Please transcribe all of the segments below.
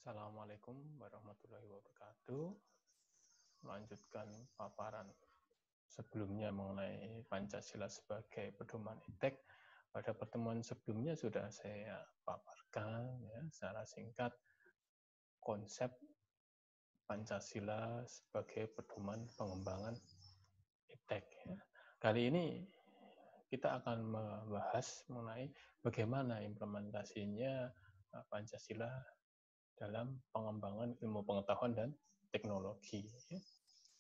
Assalamualaikum warahmatullahi wabarakatuh. Melanjutkan paparan sebelumnya mengenai Pancasila sebagai pedoman iptek. Pada pertemuan sebelumnya sudah saya paparkan ya, secara singkat konsep Pancasila sebagai pedoman pengembangan iptek. Ya. Kali ini kita akan membahas mengenai bagaimana implementasinya Pancasila dalam pengembangan ilmu pengetahuan dan teknologi.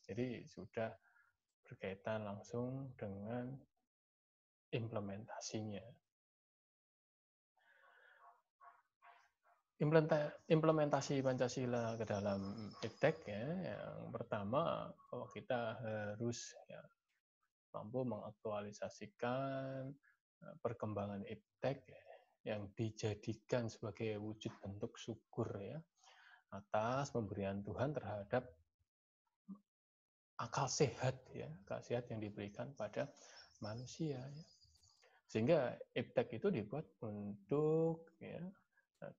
Jadi sudah berkaitan langsung dengan implementasinya. Implementasi Pancasila ke dalam iptek ya, yang pertama kita harus ya, mampu mengaktualisasikan perkembangan iptek yang dijadikan sebagai wujud bentuk syukur ya atas pemberian Tuhan terhadap akal sehat ya, akal sehat yang diberikan pada manusia ya. Sehingga iptek itu dibuat untuk ya,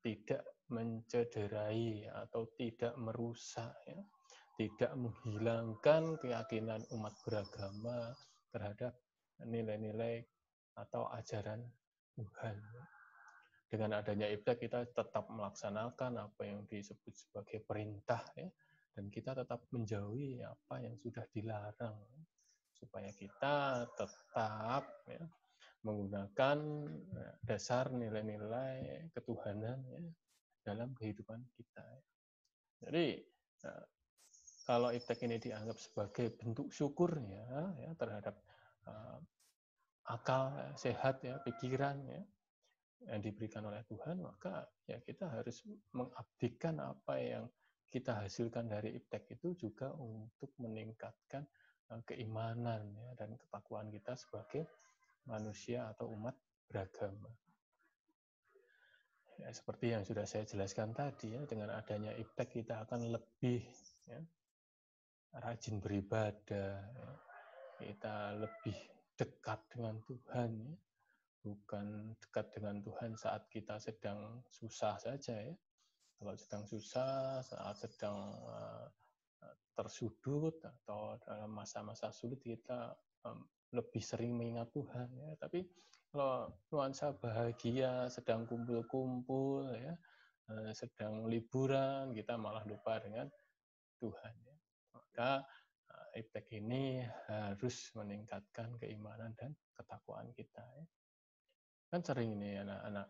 tidak mencederai atau tidak merusak ya, tidak menghilangkan keyakinan umat beragama terhadap nilai-nilai atau ajaran Tuhan. Dengan adanya iptek kita tetap melaksanakan apa yang disebut sebagai perintah ya, dan kita tetap menjauhi apa yang sudah dilarang supaya kita tetap ya, menggunakan dasar nilai-nilai ketuhanan ya, dalam kehidupan kita. Jadi kalau iptek ini dianggap sebagai bentuk syukurnya ya, terhadap akal sehat ya, pikiran ya, yang diberikan oleh Tuhan, maka ya kita harus mengabdikan apa yang kita hasilkan dari iptek itu juga untuk meningkatkan keimanan ya, dan ketakwaan kita sebagai manusia atau umat beragama. Ya, seperti yang sudah saya jelaskan tadi ya, dengan adanya iptek kita akan lebih ya, rajin beribadah, ya. Kita lebih dekat dengan Tuhan ya. Bukan dekat dengan Tuhan saat kita sedang susah saja ya. Kalau sedang susah, saat sedang tersudut atau dalam masa-masa sulit kita lebih sering mengingat Tuhan ya. Tapi kalau nuansa bahagia, sedang kumpul-kumpul ya, sedang liburan, kita malah lupa dengan Tuhan ya. Maka iptek ini harus meningkatkan keimanan dan ketakwaan kita ya. Kan sering ini anak-anak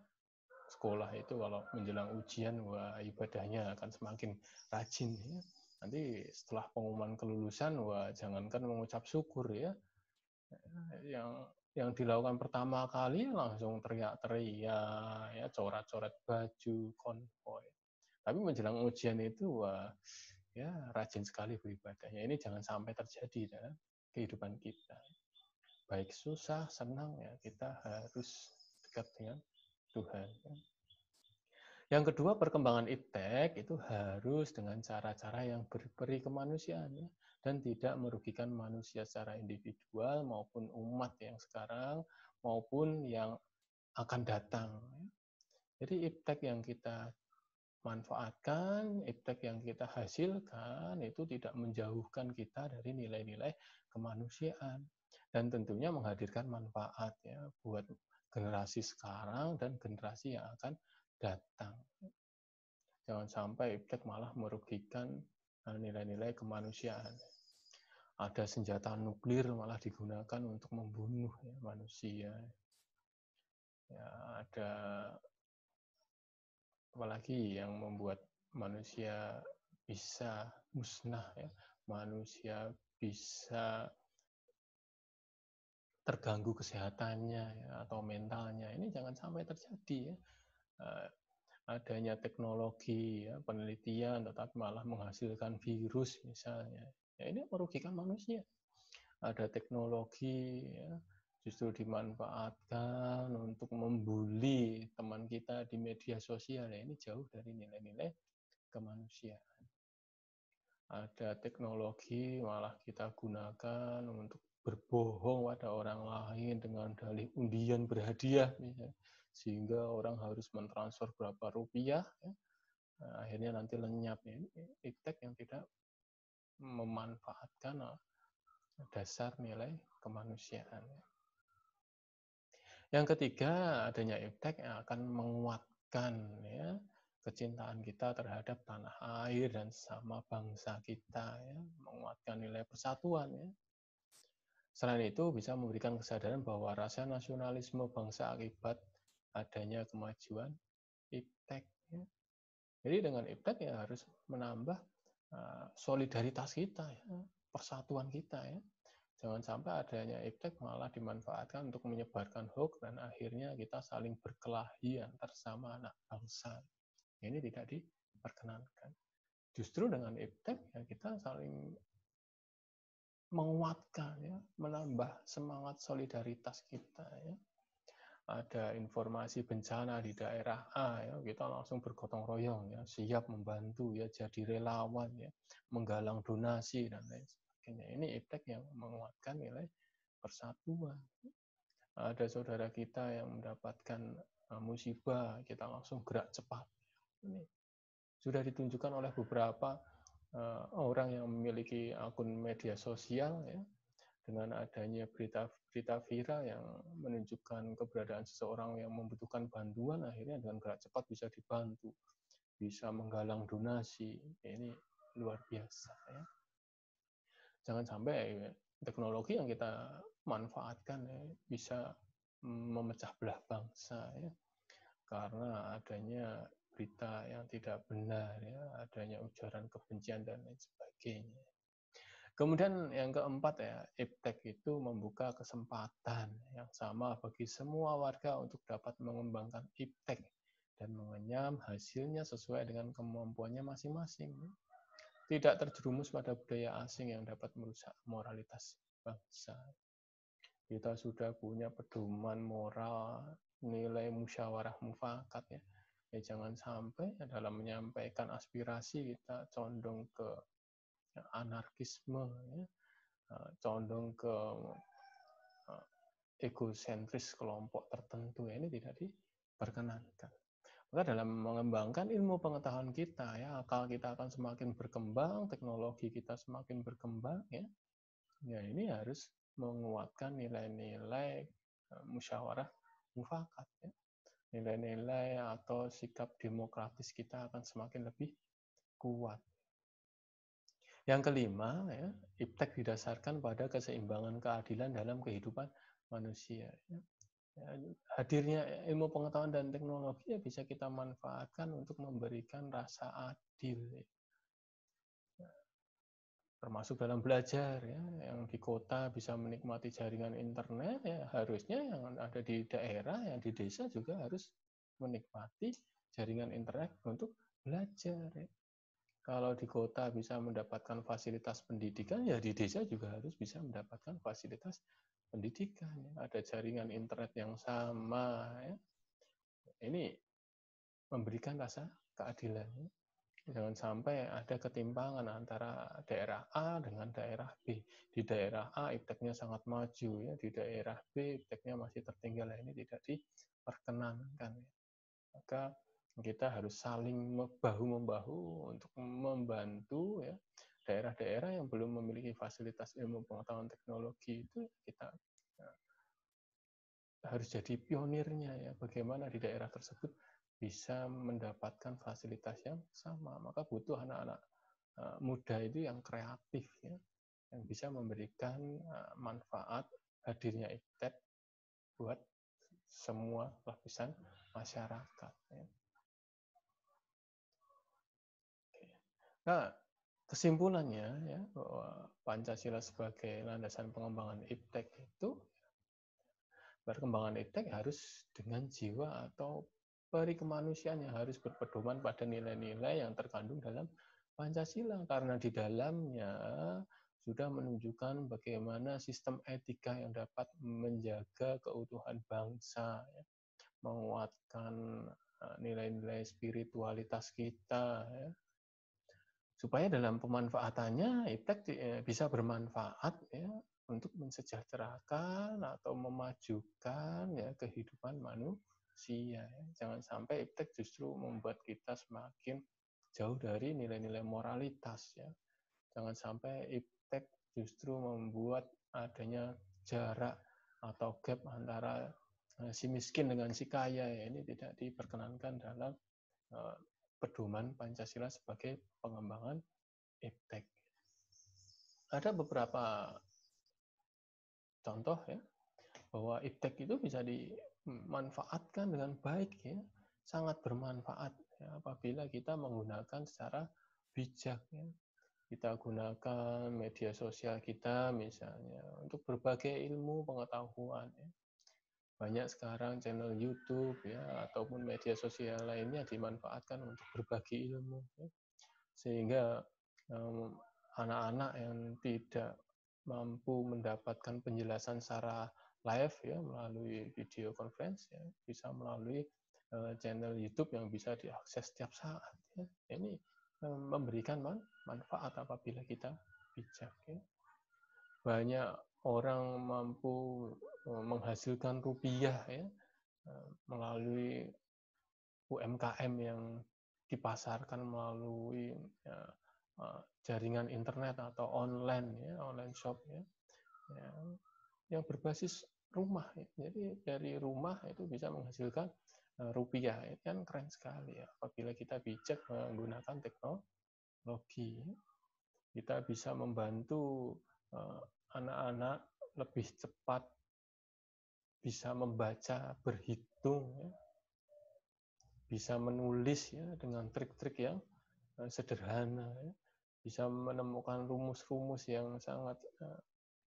sekolah itu kalau menjelang ujian, wah ibadahnya akan semakin rajin ya. Nanti setelah pengumuman kelulusan, wah jangankan mengucap syukur ya, yang dilakukan pertama kali langsung teriak-teriak ya, coret-coret baju, konvoy. Tapi menjelang ujian itu wah ya rajin sekali beribadahnya. Ini jangan sampai terjadi dalam kehidupan kita. Baik susah, senang ya kita harus dekat dengan Tuhan. Yang kedua, perkembangan iptek itu harus dengan cara-cara yang berberi kemanusiaan ya, dan tidak merugikan manusia secara individual maupun umat yang sekarang maupun yang akan datang. Jadi iptek yang kita manfaatkan, iptek yang kita hasilkan itu tidak menjauhkan kita dari nilai-nilai kemanusiaan dan tentunya menghadirkan manfaat ya buat generasi sekarang dan generasi yang akan datang. Jangan sampai iptek malah merugikan nilai-nilai kemanusiaan. Ada senjata nuklir malah digunakan untuk membunuh ya, manusia. Ya, ada apalagi yang membuat manusia bisa musnah ya, manusia bisa terganggu kesehatannya ya, atau mentalnya. Ini jangan sampai terjadi ya. Adanya teknologi ya, penelitian tetapi malah menghasilkan virus misalnya. Ya ini merugikan manusia. Ada teknologi ya, justru dimanfaatkan untuk membuli teman kita di media sosial ya, ini jauh dari nilai-nilai kemanusiaan. Ada teknologi malah kita gunakan untuk berbohong pada orang lain dengan dalih undian berhadiah misalnya, sehingga orang harus mentransfer berapa rupiah ya, akhirnya nanti lenyap. Ini iptek yang tidak memanfaatkan dasar nilai kemanusiaan. Yang ketiga, adanya iptek yang akan menguatkan ya kecintaan kita terhadap tanah air dan sama bangsa kita, ya, menguatkan nilai persatuan. Ya. Selain itu, bisa memberikan kesadaran bahwa rasa nasionalisme bangsa akibat adanya kemajuan iptek. Ya. Jadi dengan iptek ya harus menambah solidaritas kita, ya, persatuan kita. Ya. Jangan sampai adanya iptek malah dimanfaatkan untuk menyebarkan hoax dan akhirnya kita saling berkelahi antar sama anak bangsa. Ini tidak diperkenankan. Justru dengan iptek ya kita saling menguatkan, ya, menambah semangat solidaritas kita. Ya. Ada informasi bencana di daerah A, ya, kita langsung bergotong royong, ya, siap membantu, ya, jadi relawan, ya, menggalang donasi dan lain sebagainya. Ini iptek yang menguatkan nilai persatuan. Ada saudara kita yang mendapatkan musibah, kita langsung gerak cepat. Ini sudah ditunjukkan oleh beberapa orang yang memiliki akun media sosial, ya, dengan adanya berita viral yang menunjukkan keberadaan seseorang yang membutuhkan bantuan, akhirnya dengan gerak cepat bisa dibantu, bisa menggalang donasi. Ini luar biasa. Ya. Jangan sampai teknologi yang kita manfaatkan, ya, bisa memecah belah bangsa, ya, karena adanya berita yang tidak benar, ya, adanya ujaran kebencian dan lain sebagainya. Kemudian yang keempat, ya, iptek itu membuka kesempatan yang sama bagi semua warga untuk dapat mengembangkan iptek dan mengenyam hasilnya sesuai dengan kemampuannya masing-masing. Tidak terjerumus pada budaya asing yang dapat merusak moralitas bangsa. Kita sudah punya pedoman moral, nilai musyawarah mufakat, ya. Ya, jangan sampai dalam menyampaikan aspirasi kita condong ke anarkisme, ya, condong ke egosentris kelompok tertentu. Ini tidak diperkenankan. Maka dalam mengembangkan ilmu pengetahuan kita, ya, akal kita akan semakin berkembang, teknologi kita semakin berkembang, ya. Ya, ini harus menguatkan nilai-nilai musyawarah mufakat, ya. Nilai-nilai atau sikap demokratis kita akan semakin lebih kuat. Yang kelima, ya, iptek didasarkan pada keseimbangan keadilan dalam kehidupan manusia. Ya. Hadirnya ilmu pengetahuan dan teknologi ya bisa kita manfaatkan untuk memberikan rasa adil, ya. Termasuk dalam belajar, ya, yang di kota bisa menikmati jaringan internet, ya, harusnya yang ada di daerah, yang di desa juga harus menikmati jaringan internet untuk belajar. Ya. Kalau di kota bisa mendapatkan fasilitas pendidikan, ya di desa juga harus bisa mendapatkan fasilitas pendidikan. Ya. Ada jaringan internet yang sama. Ya. Ini memberikan rasa keadilan. Ya. Jangan sampai ada ketimpangan antara daerah A dengan daerah B. Di daerah A ipteknya sangat maju, ya. Di daerah B ipteknya masih tertinggal. Ini tidak diperkenankan. Ya. Maka kita harus saling bahu-membahu untuk membantu, ya, daerah-daerah yang belum memiliki fasilitas ilmu pengetahuan teknologi itu kita harus jadi pionirnya, ya, bagaimana di daerah tersebut bisa mendapatkan fasilitas yang sama. Maka butuh anak-anak muda itu yang kreatif, ya, yang bisa memberikan manfaat hadirnya iptek buat semua lapisan masyarakat. Ya. Nah, kesimpulannya, ya, bahwa Pancasila sebagai landasan pengembangan iptek itu, perkembangan iptek harus dengan jiwa atau peri kemanusiaan yang harus berpedoman pada nilai-nilai yang terkandung dalam Pancasila, karena di dalamnya sudah menunjukkan bagaimana sistem etika yang dapat menjaga keutuhan bangsa, ya, menguatkan nilai-nilai spiritualitas kita, ya, supaya dalam pemanfaatannya iptek bisa bermanfaat, ya, untuk mensejahterakan atau memajukan, ya, kehidupan manusia. Ya. Jangan sampai iptek justru membuat kita semakin jauh dari nilai-nilai moralitas ya. Jangan sampai iptek justru membuat adanya jarak atau gap antara si miskin dengan si kaya ya. Ini tidak diperkenankan dalam pedoman Pancasila sebagai pengembangan iptek. Ada beberapa contoh ya bahwa iptek itu bisa dimanfaatkan dengan baik ya, sangat bermanfaat ya, apabila kita menggunakan secara bijak ya. Kita gunakan media sosial kita misalnya untuk berbagai ilmu pengetahuan ya. Banyak sekarang channel YouTube ya ataupun media sosial lainnya dimanfaatkan untuk berbagi ilmu ya. Sehingga anak-anak yang tidak mampu mendapatkan penjelasan secara live ya melalui video conference ya, bisa melalui channel YouTube yang bisa diakses setiap saat ya. Ini memberikan manfaat apabila kita bijak ya. Banyak orang mampu menghasilkan rupiah ya melalui UMKM yang dipasarkan melalui jaringan internet atau online ya, online shop ya, yang berbasis rumah ya. Jadi dari rumah itu bisa menghasilkan rupiah, itu kan keren sekali ya. Apabila kita bijak menggunakan teknologi, kita bisa membantu anak-anak lebih cepat bisa membaca, berhitung, ya. Bisa menulis ya dengan trik-trik yang sederhana, ya. Bisa menemukan rumus-rumus yang sangat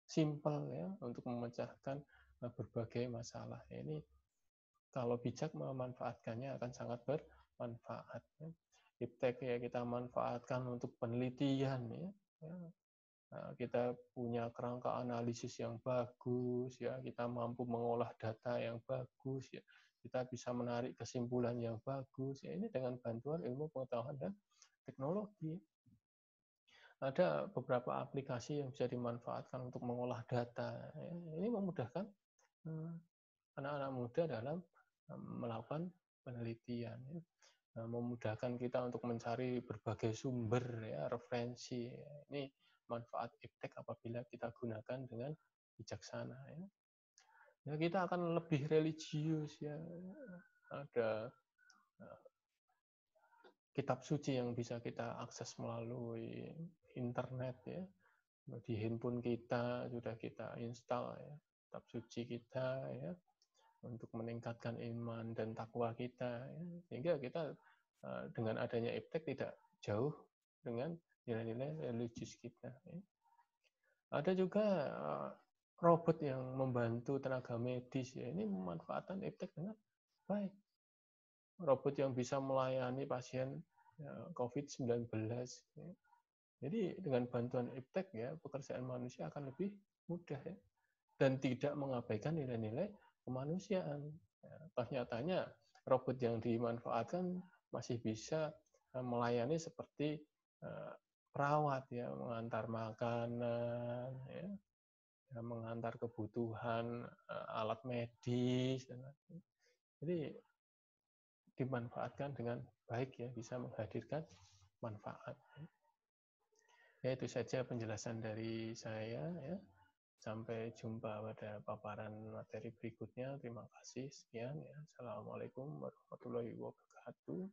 simpel ya untuk memecahkan berbagai masalah. Ini kalau bijak memanfaatkannya akan sangat bermanfaat. Ya. Iptek ya kita manfaatkan untuk penelitian ya. Kita punya kerangka analisis yang bagus ya, kita mampu mengolah data yang bagus ya, kita bisa menarik kesimpulan yang bagus ya. Ini dengan bantuan ilmu pengetahuan dan teknologi. Ada beberapa aplikasi yang bisa dimanfaatkan untuk mengolah data ya. Ini memudahkan anak-anak muda dalam melakukan penelitian ya. Memudahkan kita untuk mencari berbagai sumber ya, referensi ya. Ini manfaat iptek apabila kita gunakan dengan bijaksana ya. Ya kita akan lebih religius ya. Ada kitab suci yang bisa kita akses melalui internet ya. Di handphone kita sudah kita install ya kitab suci kita ya untuk meningkatkan iman dan takwa kita ya. Sehingga kita dengan adanya iptek tidak jauh dengan nilai-nilai religius kita ya. Ada juga robot yang membantu tenaga medis ya. Ini memanfaatkan iptek dengan baik. Robot yang bisa melayani pasien COVID-19 ya. Jadi dengan bantuan iptek ya pekerjaan manusia akan lebih mudah ya dan tidak mengabaikan nilai-nilai kemanusiaan. Ya, nyatanya robot yang dimanfaatkan masih bisa melayani seperti perawat ya, mengantar makanan ya, mengantar kebutuhan alat medis dan lain-lain. Jadi dimanfaatkan dengan baik ya, bisa menghadirkan manfaat. Ya itu saja penjelasan dari saya ya. Sampai jumpa pada paparan materi berikutnya. Terima kasih. Sekian ya. Assalamualaikum warahmatullahi wabarakatuh.